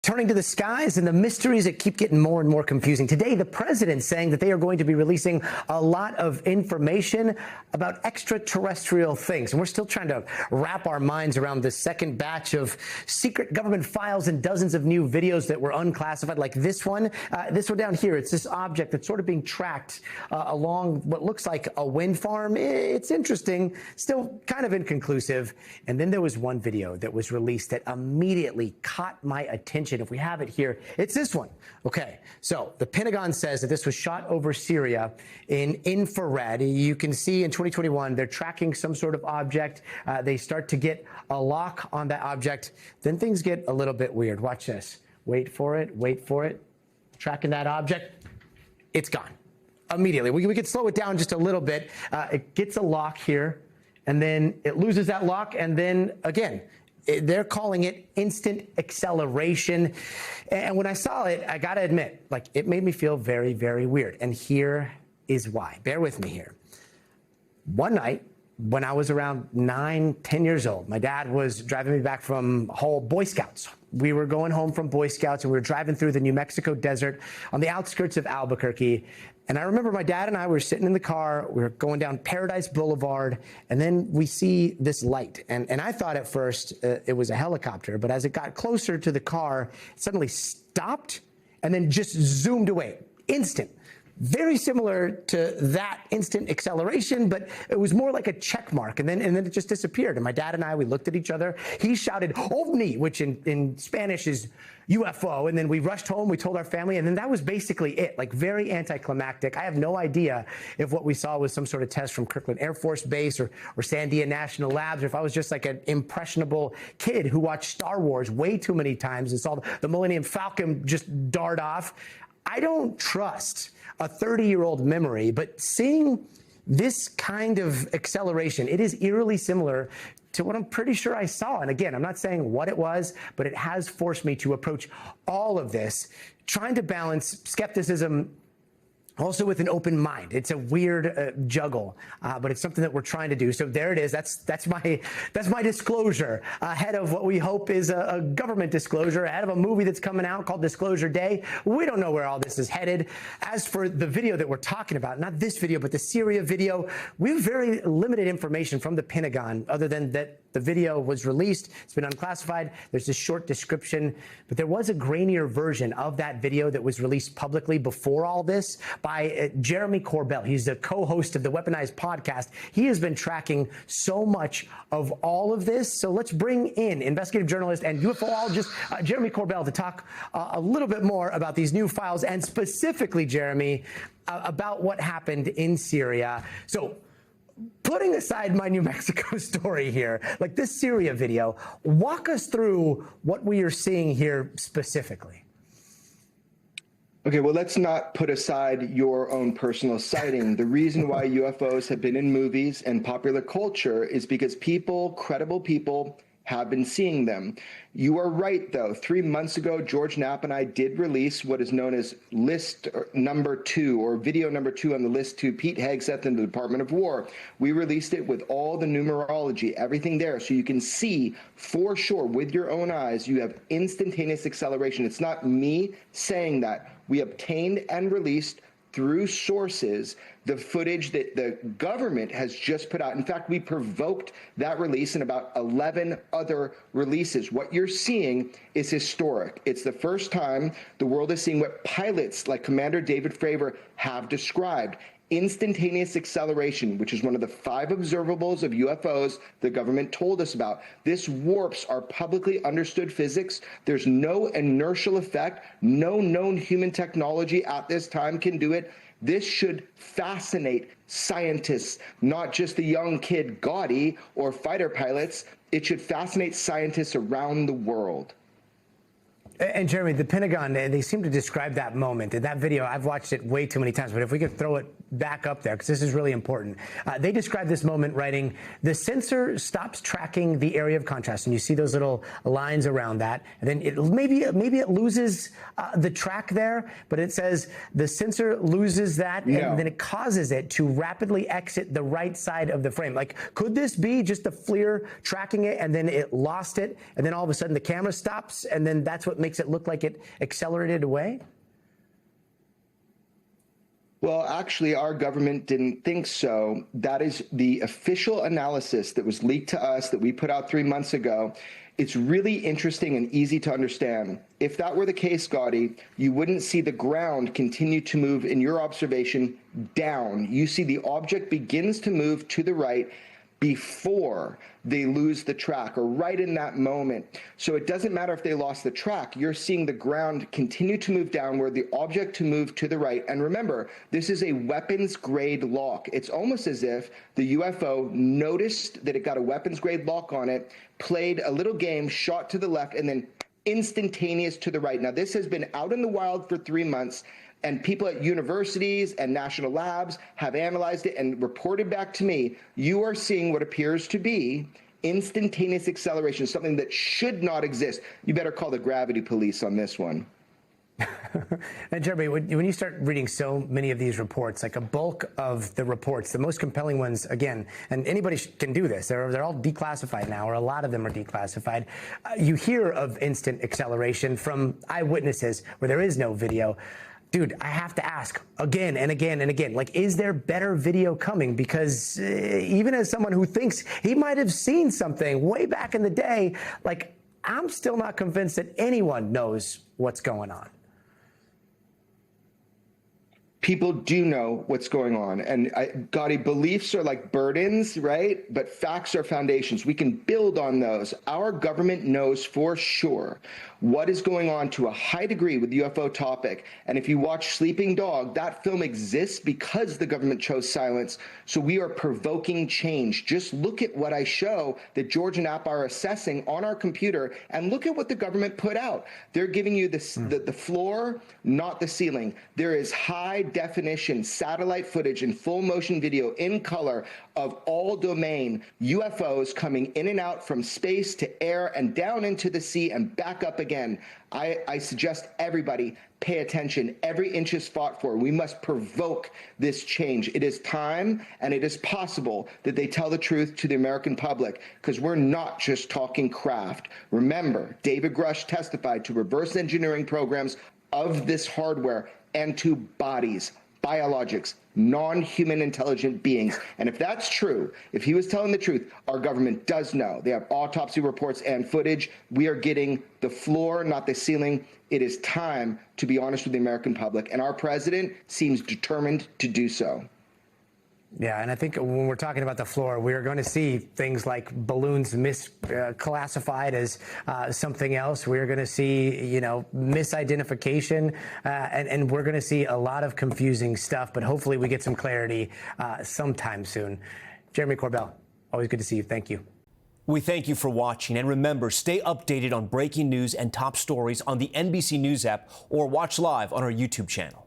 Turning to the skies and the mysteries that keep getting more and more confusing. Today, the president saying that they are going to be releasing a lot of information about extraterrestrial things. And we're still trying to wrap our minds around the second batch of secret government files and dozens of new videos that were unclassified, like this one. This one down here, it's this object that's sort of being tracked along what looks like a wind farm. It's interesting, still kind of inconclusive. And then there was one video that was released that immediately caught my attention. If we have it here, it's this one. Okay, so the Pentagon says that this was shot over Syria in infrared. You can see in 2021, they're tracking some sort of object. They start to get a lock on that object. Then things get a little bit weird. Watch this. Wait for it. Wait for it. Tracking that object. It's gone immediately. We could slow it down just a little bit. It gets a lock here, and then it loses that lock, and then again, they're calling it instant acceleration. And when I saw it, I gotta admit, like, it made me feel very, very weird. And here is why. Bear with me here. One night, when I was around 9, 10 years old, my dad was driving me back from Boy Scouts. We were going home from Boy Scouts, and we were driving through the New Mexico desert on the outskirts of Albuquerque. And I remember my dad and I were sitting in the car, we were going down Paradise Boulevard, and then we see this light. And I thought at first it was a helicopter, but as it got closer to the car, it suddenly stopped and then just zoomed away. Instant. Very similar to that instant acceleration, but it was more like a check mark, and then it just disappeared. And my dad and I, we looked at each other. He shouted "ovni," which in Spanish is UFO, and then we rushed home. We told our family, and then that was basically it. Like, very anticlimactic. I have no idea if what we saw was some sort of test from Kirkland Air Force Base or Sandia National Labs, or if I was just like an impressionable kid who watched Star Wars way too many times and saw the Millennium Falcon just dart off. I don't trust a 30-year-old memory, but seeing this kind of acceleration, it is eerily similar to what I'm pretty sure I saw. And again, I'm not saying what it was, but it has forced me to approach all of this, trying to balance skepticism also with an open mind. It's a weird juggle, but it's something that we're trying to do. So there it is. That's my disclosure ahead of what we hope is a government disclosure, ahead of a movie that's coming out called Disclosure Day. We don't know where all this is headed. As for the video that we're talking about, not this video, but the Syria video, we have very limited information from the Pentagon other than that the video was released. It's been unclassified. There's this short description, but there was a grainier version of that video that was released publicly before all this by Jeremy Corbell. He's the co-host of the Weaponized podcast. He has been tracking so much of all of this. So let's bring in investigative journalist and UFOologist Jeremy Corbell to talk a little bit more about these new files, and specifically, Jeremy, about what happened in Syria. So, putting aside my New Mexico story here, like this Syria video, walk us through what we are seeing here specifically. Okay, well, let's not put aside your own personal sighting. The reason why UFOs have been in movies and popular culture is because people, credible people, have been seeing them. You are right, though. 3 months ago, George Knapp and I did release what is known as list number 2, or video number 2 on the list to Pete Hegseth and the Department of War. We released it with all the numerology, everything there, so you can see for sure with your own eyes you have instantaneous acceleration. It's not me saying that. We obtained and released through sources the footage that the government has just put out. In fact, we provoked that release in about 11 other releases. What you're seeing is historic. It's the first time the world is seeing what pilots like Commander David Fravor have described: instantaneous acceleration, which is one of the 5 observables of UFOs the government told us about. This warps our publicly understood physics. There's no inertial effect. No known human technology at this time can do it. This should fascinate scientists, not just the young kid Gadi or fighter pilots. It should fascinate scientists around the world. And Jeremy, the Pentagon, they seem to describe that moment. In that video, I've watched it way too many times, but if we could throw it back up there, because this is really important. They describe this moment writing, "The sensor stops tracking the area of contrast." And you see those little lines around that. And then maybe it loses the track there, but it says the sensor loses that, and then it causes it to rapidly exit the right side of the frame. Like, could this be just the FLIR tracking it, and then it lost it, and then all of a sudden the camera stops, and then that's what makes it look like it accelerated away? Well, actually, our government didn't think so. That is the official analysis that was leaked to us that we put out 3 months ago. It's really interesting and easy to understand. If that were the case, Gadi, you wouldn't see the ground continue to move, in your observation, down. You see the object begins to move to the right before they lose the track, or right in that moment. So it doesn't matter if they lost the track. You're seeing the ground continue to move downward, the object to move to the right. And remember, this is a weapons grade lock. It's almost as if the UFO noticed that it got a weapons grade lock on it, played a little game, shot to the left, and then instantaneous to the right. Now, this has been out in the wild for 3 months. And people at universities and national labs have analyzed it and reported back to me. You are seeing what appears to be instantaneous acceleration, something that should not exist. You better call the gravity police on this one. And Jeremy, when you start reading so many of these reports, like a bulk of the reports, the most compelling ones, again, and anybody can do this, they're all declassified now, or a lot of them are declassified. You hear of instant acceleration from eyewitnesses where there is no video. Dude, I have to ask again and again and again, like, is there better video coming? Because even as someone who thinks he might have seen something way back in the day, like, I'm still not convinced that anyone knows what's going on. People do know what's going on. And Gadi, beliefs are like burdens, right? But facts are foundations. We can build on those. Our government knows for sure what is going on to a high degree with the UFO topic. And if you watch Sleeping Dog, that film exists because the government chose silence. So we are provoking change. Just look at what I show that George and App are assessing on our computer, and look at what the government put out. They're giving you the floor, not the ceiling. There is high definition satellite footage and full motion video in color of all domain UFOs coming in and out from space to air and down into the sea and back up again. I suggest everybody pay attention. Every inch is fought for. We must provoke this change. It is time, and it is possible that they tell the truth to the American public, because we're not just talking craft. Remember, David Grush testified to reverse engineering programs of this hardware and to bodies, biologics, non-human intelligent beings. And if that's true, if he was telling the truth, our government does know. They have autopsy reports and footage. We are getting the floor, not the ceiling. It is time to be honest with the American public, and our president seems determined to do so. Yeah, and I think when we're talking about the floor, we're going to see things like balloons misclassified as something else. We're going to see, misidentification, and we're going to see a lot of confusing stuff. But hopefully we get some clarity sometime soon. Jeremy Corbell, always good to see you. Thank you. We thank you for watching. And remember, stay updated on breaking news and top stories on the NBC News app, or watch live on our YouTube channel.